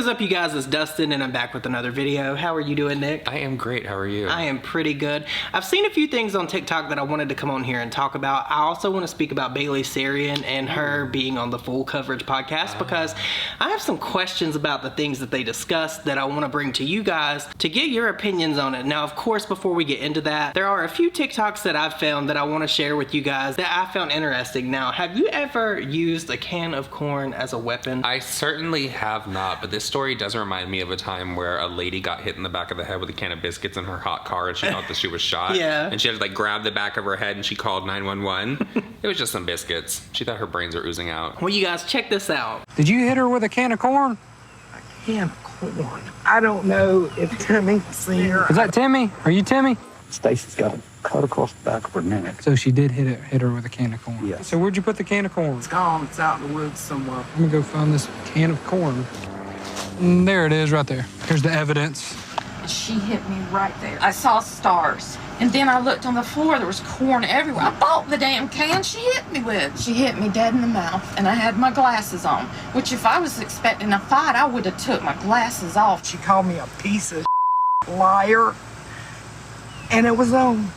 is up, you guys? It's Dustin and I'm back with another video. How are you doing, Nick? I am great. How are you? I am pretty good. I've seen a few things on TikTok that I wanted to come on here and talk about. I also want to speak about Bailey Sarian and her being on the Full Coverage podcast because I have some questions about the things that they discussed that I want to bring to you guys to get your opinions on it. Now, of course, before we get into that, there are a few TikToks that I've found that I want to share with you guys that I found interesting. Now, have you ever used a can of corn as a weapon? I certainly have not, but this story does remind me of a time where a lady got hit in the back of the head with a can of biscuits in her hot car and she thought that she was shot. Yeah. And she had to like grab the back of her head and she called 911. It was just some biscuits. She thought her brains were oozing out. Well, you guys, check this out. Did you hit her with a can of corn? A can of corn. I don't know if Timmy's seen her. Is that Timmy? Are you Timmy? Stacy's got a cut across the back of her neck. So she did hit her with a can of corn. Yes. So where'd you put the can of corn? It's gone. It's out in the woods somewhere. I'm gonna go find this can of corn. There it is, right there. Here's the evidence. She hit me right there. I saw stars. And then I looked on the floor, there was corn everywhere. I bought the damn can she hit me with. She hit me dead in the mouth, and I had my glasses on, which if I was expecting a fight, I would have took my glasses off. She called me a piece of liar. And it was on.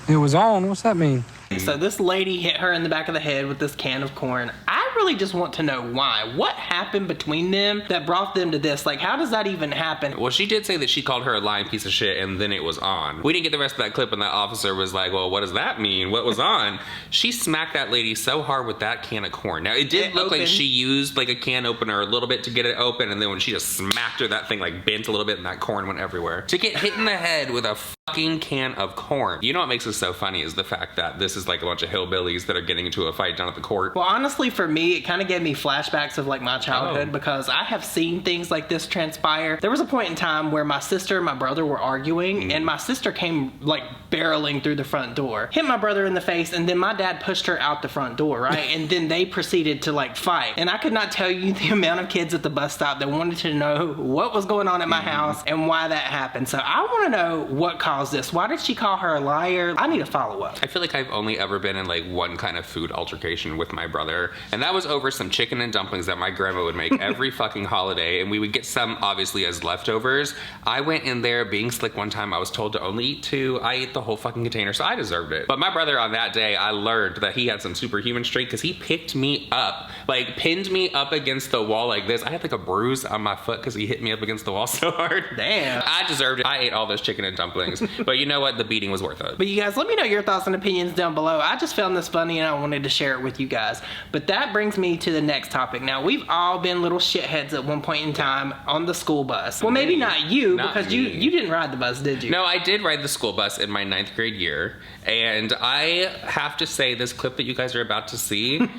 It was on? What's that mean? So this lady hit her in the back of the head with this can of corn. I really just want to know why. What happened between them that brought them to this? Like, how does that even happen? Well, she did say that she called her a lying piece of shit and then it was on. We didn't get the rest of that clip and that officer was like, well, what does that mean? What was on? She smacked that lady so hard with that can of corn. Now, it did look like she used like a can opener a little bit to get it open, and then when she just smacked her, that thing like bent a little bit and that corn went everywhere. To get hit in the head with a fucking can of corn. You know what makes this so funny is the fact that this is like a bunch of hillbillies that are getting into a fight down at the court. Well, honestly, for me, it kind of gave me flashbacks of like my childhood because I have seen things like this transpire. There was a point in time where my sister and my brother were arguing and my sister came like barreling through the front door, hit my brother in the face, and then my dad pushed her out the front door, right? And then they proceeded to like fight. And I could not tell you the amount of kids at the bus stop that wanted to know what was going on at my house and why that happened. So I want to know what caused this. Why did she call her a liar? I need a follow-up. I feel like I've only ever been in like one kind of food altercation with my brother, and that was over some chicken and dumplings that my grandma would make every fucking holiday, and we would get some obviously as leftovers. I went in there being slick one time. I was told to only eat 2. I ate the whole fucking container, so I deserved it. But my brother on that day, I learned that he had some superhuman strength because he picked me up, like pinned me up against the wall like this. I had like a bruise on my foot because he hit me up against the wall so hard. Damn. I deserved it. I ate all those chicken and dumplings, but you know what? The beating was worth it. But you guys, let me know your thoughts and opinions down below. I just found this funny and I wanted to share it with you guys. But that brings me to the next topic. Now, we've all been little shitheads at one point in time on the school bus. Well, maybe not you, because you didn't ride the bus, did you? No, I did ride the school bus in my 9th grade year. And I have to say, this clip that you guys are about to see,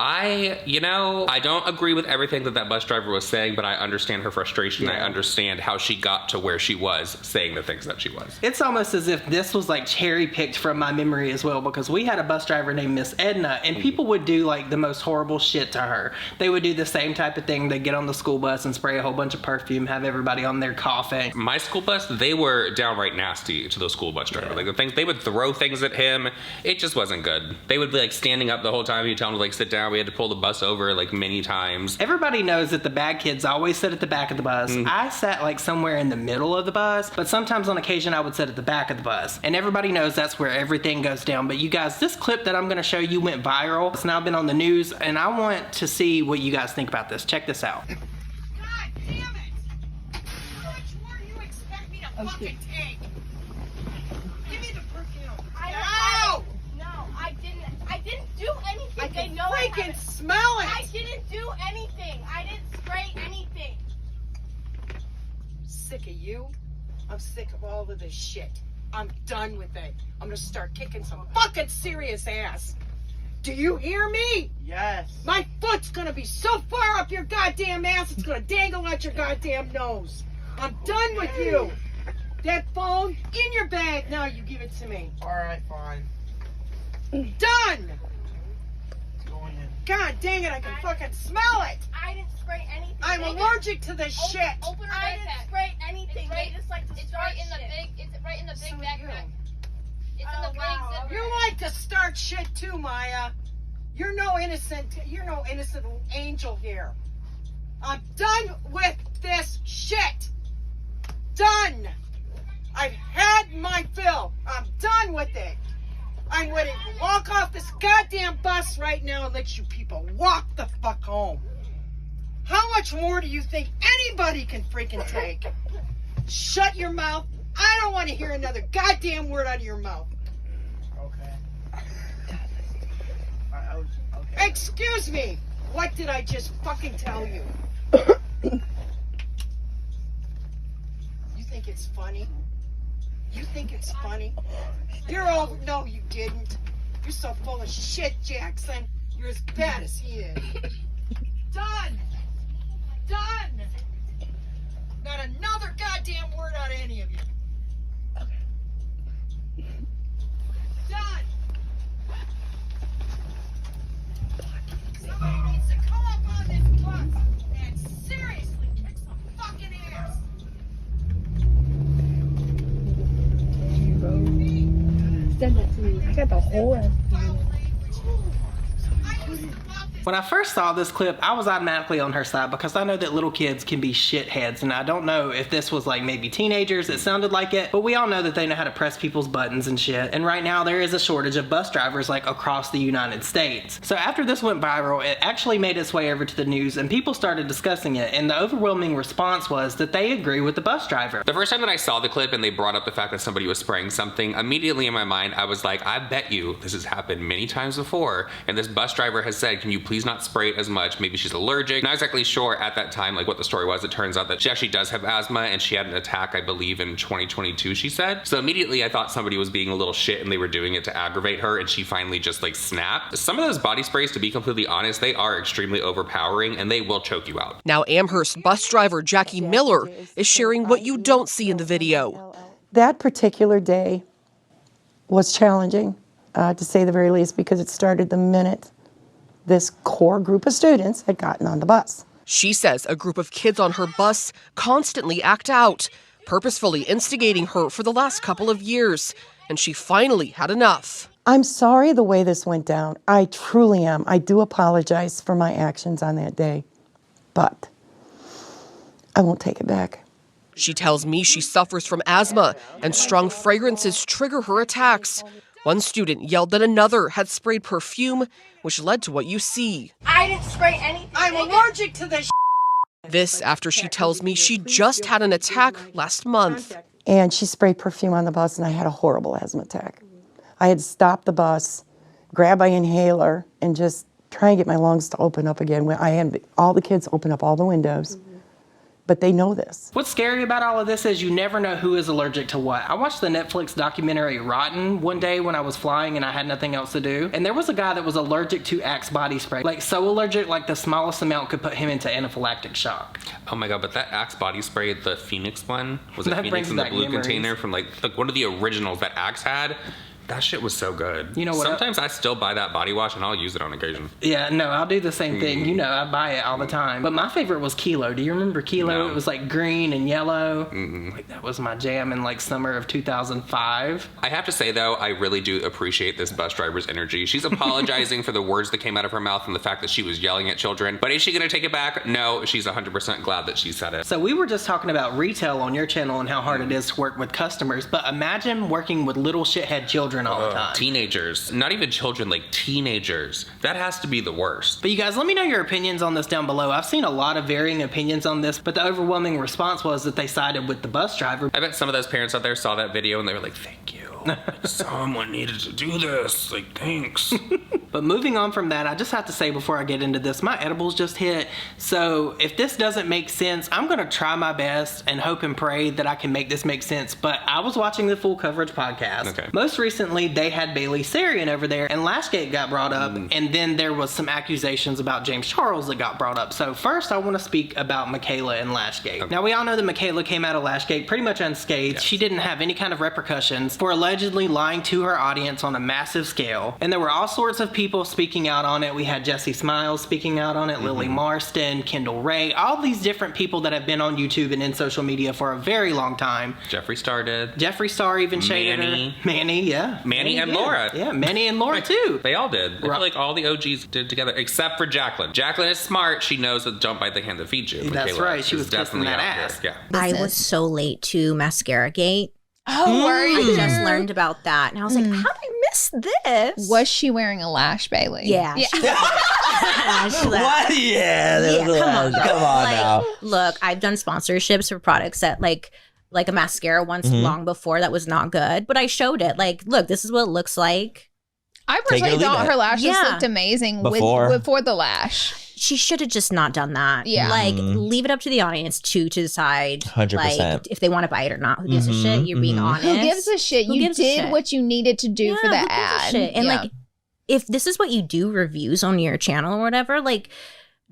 I don't agree with everything that bus driver was saying, but I understand her frustration. Yeah. I understand how she got to where she was saying the things that she was. It's almost as if this was like cherry picked from my memory as well, because we had a bus driver named Miss Edna, and people would do like the most horrible shit to her. They would do the same type of thing. They'd get on the school bus and spray a whole bunch of perfume, have everybody on there coughing. My school bus, they were downright nasty to those school bus drivers. Like the things, they would throw things at him. It just wasn't good. They would be like standing up the whole time. You'd tell them to like sit down. We had to pull the bus over like many times. Everybody knows that the bad kids always sit at the back of the bus. I sat like somewhere in the middle of the bus, but sometimes on occasion I would sit at the back of the bus. And everybody knows that's where everything goes down. But you guys, this clip that I'm gonna show you went viral. It's now been on the news, and I want to see what you guys think about this. Check this out. God damn it! How much more do you expect me to fucking take? Give me the perfume. No, I didn't do anything. I can know freaking smell it! I didn't do anything. I didn't spray anything. Sick of you. I'm sick of all of this shit. I'm done with it. I'm gonna start kicking some fucking serious ass. Do you hear me? Yes. My foot's gonna be so far up your goddamn ass, it's gonna dangle out your goddamn nose. I'm done with you. That phone in your bag. Now you give it to me. All right, fine. Done. Going in. God dang it, I can fucking smell it. I didn't spray anything. I'm allergic to this shit. Open her I didn't spray anything. They just like to It's start right in the shit. big. It's right in the big So do backpack. you. It's in the wow, big zipper. You like to start shit too, Maya. You're no innocent angel here. I'm done with this I'm ready to walk off this goddamn bus right now and let you people walk the fuck home. How much more do you think anybody can freaking take? Shut your mouth. I don't want to hear another goddamn word out of your mouth. Okay. Excuse me. What did I just fucking tell you? You think it's funny? You think it's funny? You're all... No, you didn't. You're so full of shit, Jackson. You're as bad as he is. Done. Done. Not another goddamn word out of any of you. Done. Somebody needs to come up on this bus and seriously kick some fucking ass. Send that to me. I got the whole ass. When I first saw this clip, I was automatically on her side because I know that little kids can be shitheads, and I don't know if this was like maybe teenagers. It sounded like it, but we all know that they know how to press people's buttons and shit. And right now there is a shortage of bus drivers like across the United States. So after this went viral, it actually made its way over to the news and people started discussing it, and the overwhelming response was that they agree with the bus driver. The first time that I saw the clip and they brought up the fact that somebody was spraying something, immediately in my mind I was like, I bet you this has happened many times before, and this bus driver has said, can you please not spray it as much? Maybe she's allergic. Not exactly sure at that time like what the story was. It turns out that she actually does have asthma, and she had an attack, I believe, in 2022, she said. So immediately I thought somebody was being a little shit and they were doing it to aggravate her, and she finally just like snapped. Some of those body sprays, to be completely honest, they are extremely overpowering and they will choke you out. Now Amherst bus driver Jackie Miller is sharing what you don't see in the video. That particular day was challenging, to say the very least, because it started the minute this core group of students had gotten on the bus. She says a group of kids on her bus constantly act out, purposefully instigating her for the last couple of years, and she finally had enough. I'm sorry the way this went down. I truly am. I do apologize for my actions on that day, but I won't take it back. She tells me she suffers from asthma and strong fragrances trigger her attacks. One student yelled that another had sprayed perfume, which led to what you see. I didn't spray anything. I'm allergic to this. This after she tells me she just had an attack last month. And she sprayed perfume on the bus, and I had a horrible asthma attack. I had to stop the bus, grab my inhaler, and just try and get my lungs to open up again. I had all the kids open up all the windows. But they know this. What's scary about all of this is you never know who is allergic to what. I watched the Netflix documentary Rotten one day when I was flying and I had nothing else to do. And there was a guy that was allergic to Axe body spray. Like so allergic, like the smallest amount could put him into anaphylactic shock. Oh my god, but that Axe body spray, the Phoenix one, was it That Phoenix brings in the back blue memories. container from like one of the originals that Axe had? That shit was so good. You know what? Sometimes I still buy that body wash and I'll use it on occasion. Yeah, no, I'll do the same thing. You know, I buy it all the time. But my favorite was Kilo. Do you remember Kilo? No. It was like green and yellow. Like that was my jam in like summer of 2005. I have to say though, I really do appreciate this bus driver's energy. She's apologizing for the words that came out of her mouth and the fact that she was yelling at children. But is she gonna take it back? No, she's 100% glad that she said it. So we were just talking about retail on your channel and how hard it is to work with customers. But imagine working with little shithead children all the time. Teenagers, not even children, like teenagers. That has to be the worst. But you guys, let me know your opinions on this down below. I've seen a lot of varying opinions on this, but the overwhelming response was that they sided with the bus driver. I bet some of those parents out there saw that video and they were like, thank you. Someone needed to do this. Like, thanks. But moving on from that, I just have to say before I get into this, my edibles just hit. So if this doesn't make sense, I'm gonna try my best and hope and pray that I can make this make sense. But I was watching the Full Coverage podcast. Okay. Most recently, they had Bailey Sarian over there, and Lashgate got brought up, and then there was some accusations about James Charles that got brought up. So first, I want to speak about Mikayla and Lashgate. Okay. Now, we all know that Mikayla came out of Lashgate pretty much unscathed. Yes. She didn't have any kind of repercussions for allegedly lying to her audience on a massive scale. And there were all sorts of people speaking out on it. We had Jessie Smiles speaking out on it, Lily Marston, Kendall Ray, all these different people that have been on YouTube and in social media for a very long time. Jeffree Star did. Jeffree Star even shaded her. Manny, yeah. Manny and Laura. Yeah, Manny and Laura too. They all did. I feel like all the OGs did together, except for Jacqueline. Jacqueline is smart. She knows that don't bite the hand that feeds you. That's Mikayla right. She was kissing that out ass. there. Yeah. I was so late to Mascara Gate. Oh, were you? I just learned about that. And I was like, how did I miss what's this? Was she wearing a lash, Bailey? Yeah. What? Yeah, come on now. Look, I've done sponsorships for products that like a mascara once long before that was not good, but I showed it. Like, look, this is what it looks like. I personally thought her lashes looked amazing before the lash. She should have just not done that. Yeah. Like, leave it up to the audience to decide 100%. Like, if they want to buy it or not. Who gives a shit? You're being honest. Who gives a shit? You did what you needed to do for the ad. And like, if this is what you do reviews on your channel or whatever, like,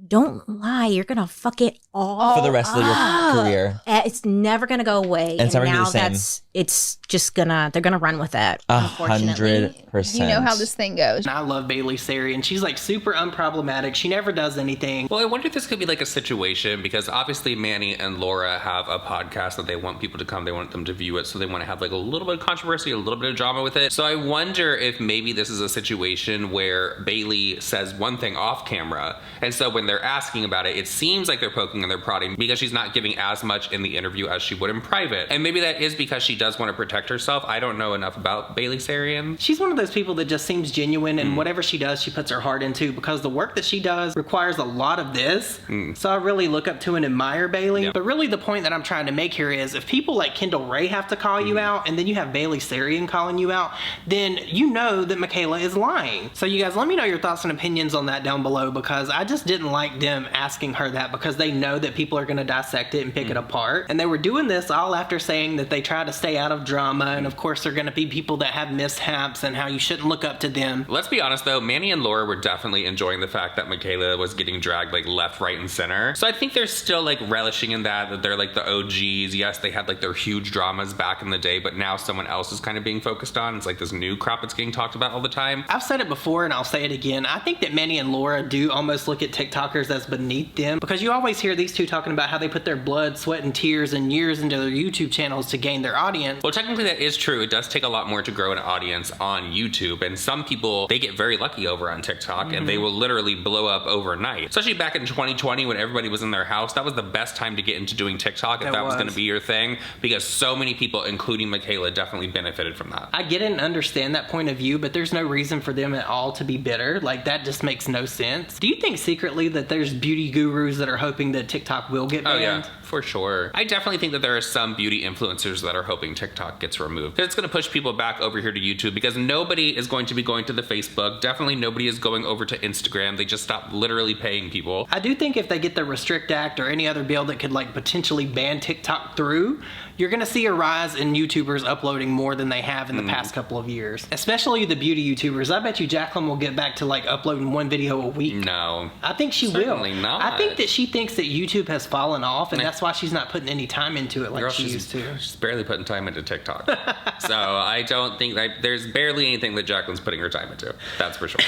don't lie. You're going to fuck it all for the rest of your career. It's never going to go away. And it's never gonna be the same. It's just they're going to run with it. 100%. You know how this thing goes. I love Bailey Sarian. She's like super unproblematic. She never does anything. Well, I wonder if this could be like a situation because obviously Manny and Laura have a podcast that they want people to come. They want them to view it. So they want to have like a little bit of controversy, a little bit of drama with it. So I wonder if maybe this is a situation where Bailey says one thing off camera. And so when they're asking about it, it seems like they're poking and they're prodding because she's not giving as much in the interview as she would in private. And maybe that is because she does want to protect herself. I don't know enough about Bailey Sarian. She's one of those people that just seems genuine, and whatever she does, she puts her heart into, because the work that she does requires a lot of this. So I really look up to and admire Bailey. But really the point that I'm trying to make here is if people like Kendall Ray have to call you out, and then you have Bailey Sarian calling you out, then you know that Mikayla is lying. So you guys, let me know your thoughts and opinions on that down below, because I just didn't like them asking her that, because they know that people are going to dissect it and pick it apart. And they were doing this all after saying that they try to stay out of drama, and of course they're going to be people that have mishaps and how you shouldn't look up to them. Let's be honest though, Manny and Laura were definitely enjoying the fact that Mikayla was getting dragged like left, right, and center. So I think they're still like relishing in that they're like the OGs. Yes, they had like their huge dramas back in the day, but now someone else is kind of being focused on. It's like this new crop that's getting talked about all the time. I've said it before and I'll say it again. I think that Manny and Laura do almost look at TikTokers as beneath them, because you always hear these two talking about how they put their blood, sweat, and tears and years into their YouTube channels to gain their audience. Well, technically that is true. It does take a lot more to grow an audience on YouTube, and some people, they get very lucky over on TikTok and they will literally blow up overnight. Especially back in 2020 when everybody was in their house, that was the best time to get into doing TikTok if that was going to be your thing, because so many people, including Mikayla, definitely benefited from that. I get it and understand that point of view, but there's no reason for them at all to be bitter. Like, that just makes no sense. Do you think secretly that there's beauty gurus that are hoping that TikTok will get banned? Oh yeah, for sure. I definitely think that there are some beauty influencers that are hoping TikTok gets removed, because it's going to push people back over here to YouTube, because nobody is going to be going to the Facebook. Definitely nobody is going over to Instagram. They just stopped literally paying people. I do think if they get the Restrict Act or any other bill that could like potentially ban TikTok through, you're going to see a rise in YouTubers uploading more than they have in the past couple of years. Especially the beauty YouTubers. I bet you Jacqueline will get back to like uploading one video a week. No. I think she Certainly will. not. I think that she thinks that YouTube has fallen off, and that's why she's not putting any time into it like Girl, she used to. She's barely putting time into TikTok. So I don't think that there's barely anything that Jacqueline's putting her time into. That's for sure.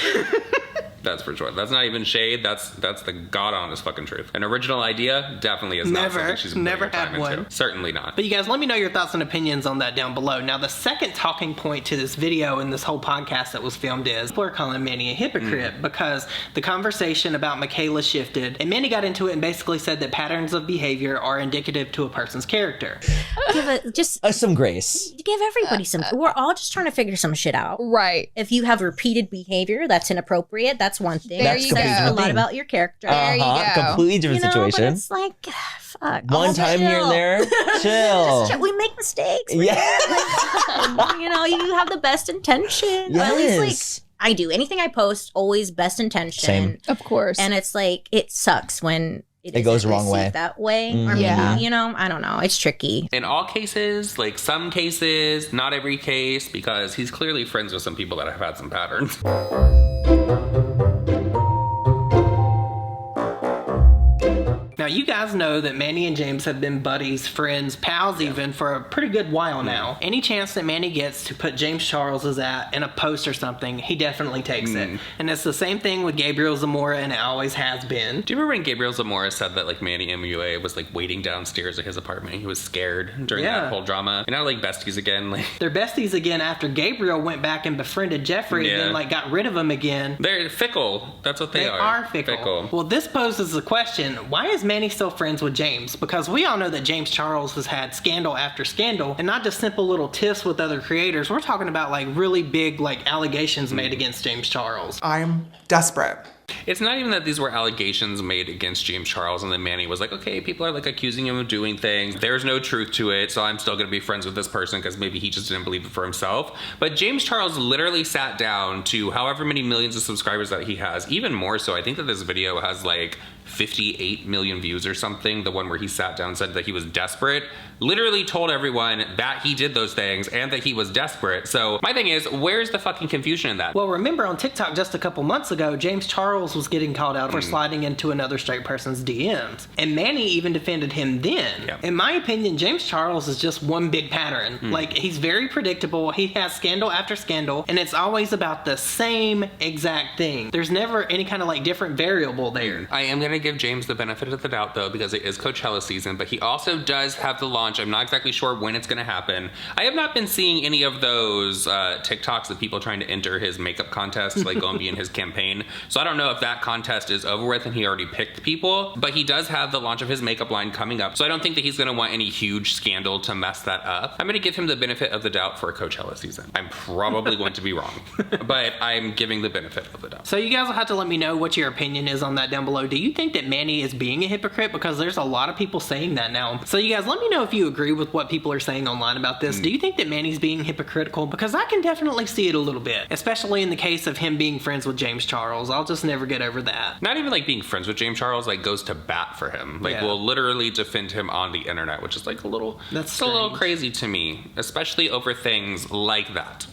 That's for sure. That's not even shade. That's the god honest fucking truth. An original idea definitely is not something she's never putting her time had one. into. Certainly not. But you guys, let me know your thoughts and opinions on that down below. Now, the second talking point to this video and this whole podcast that was filmed is people are calling Manny a hypocrite because the conversation about Mikayla shifted, and Manny got into it and basically said that patterns of behavior are indicative to a person's character. Just some grace. Give everybody some. We're all just trying to figure some shit out. Right. If you have repeated behavior that's inappropriate, that's one thing. That's you go. A lot about your character. There you go. Completely different situation. But it's like, fuck. One time here and there, chill. We make mistakes. Yeah. You have the best intention. Yes. At least, I do. Anything I post, always best intention. Same. Of course. And it's like, it sucks when it goes the wrong way. That way. Or maybe, I don't know. It's tricky. In all cases, like some cases, not every case, because he's clearly friends with some people that have had some patterns. Now, you guys know that Manny and James have been buddies, friends, pals even, for a pretty good while now. Any chance that Manny gets to put James Charles's at in a post or something, he definitely takes it. And it's the same thing with Gabriel Zamora, and it always has been. Do you remember when Gabriel Zamora said that like Manny MUA was like waiting downstairs at his apartment? He was scared during that whole drama. And now like besties again. Like they're besties again after Gabriel went back and befriended Jeffrey and then like got rid of him again. They're fickle. That's what they are. They are fickle. Well, this poses the question, why is Manny Manny still friends with James? Because we all know that James Charles has had scandal after scandal, and not just simple little tiffs with other creators. We're talking about like really big like allegations made against James Charles. I'm desperate. It's not even that these were allegations made against James Charles and then Manny was like, okay, people are like accusing him of doing things. There's no truth to it, so I'm still gonna be friends with this person because maybe he just didn't believe it for himself. But James Charles literally sat down to however many millions of subscribers that he has, even more so. I think that this video has like 58 million views or something, the one where he sat down and said that he was desperate, literally told everyone that he did those things and that he was desperate. So my thing is, where's the fucking confusion in that? Well, remember on TikTok just a couple months ago, James Charles was getting called out for sliding into another straight person's DMs. And Manny even defended him then. Yep. In my opinion, James Charles is just one big pattern. Like, he's very predictable. He has scandal after scandal, and it's always about the same exact thing. There's never any kind of like different variable there. I am gonna give James the benefit of the doubt though, because it is Coachella season, but he also does have the launch. I'm not exactly sure when it's gonna happen. I have not been seeing any of those TikToks of people trying to enter his makeup contest, like go and be in his campaign. So I don't know if that contest is over with and he already picked people, but he does have the launch of his makeup line coming up. So I don't think that he's gonna want any huge scandal to mess that up. I'm gonna give him the benefit of the doubt for Coachella season. I'm probably going to be wrong, but I'm giving the benefit of the doubt. So you guys will have to let me know what your opinion is on that down below. Do you think that Manny is being a hypocrite? Because there's a lot of people saying that now. So you guys let me know if you agree with what people are saying online about this. Do you think that Manny's being hypocritical? Because I can definitely see it a little bit, especially in the case of him being friends with James Charles. I'll just never get over that. Not even like being friends with James Charles, like goes to bat for him. Like will literally defend him on the internet, which is like a little, that's a little crazy to me, especially over things like that.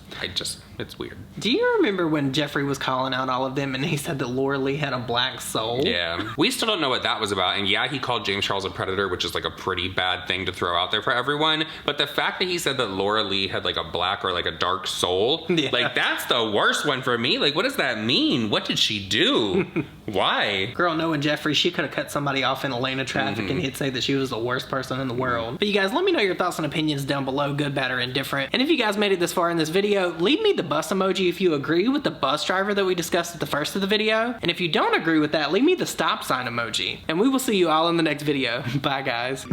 It's weird. Do you remember when Jeffrey was calling out all of them and he said that Laura Lee had a black soul? Yeah. We still don't know what that was about. And yeah, he called James Charles a predator, which is like a pretty bad thing to throw out there for everyone. But the fact that he said that Laura Lee had like a black or like a dark soul, like that's the worst one for me. Like, what does that mean? What did she do? Why? Girl, knowing Jeffrey, she could have cut somebody off in a lane of traffic and he'd say that she was the worst person in the world. But you guys, let me know your thoughts and opinions down below, good, bad, or indifferent. And if you guys made it this far in this video, leave me the bus emoji if you agree with the bus driver that we discussed at the first of the video. And if you don't agree with that, leave me the stop sign emoji. And we will see you all in the next video. Bye, guys.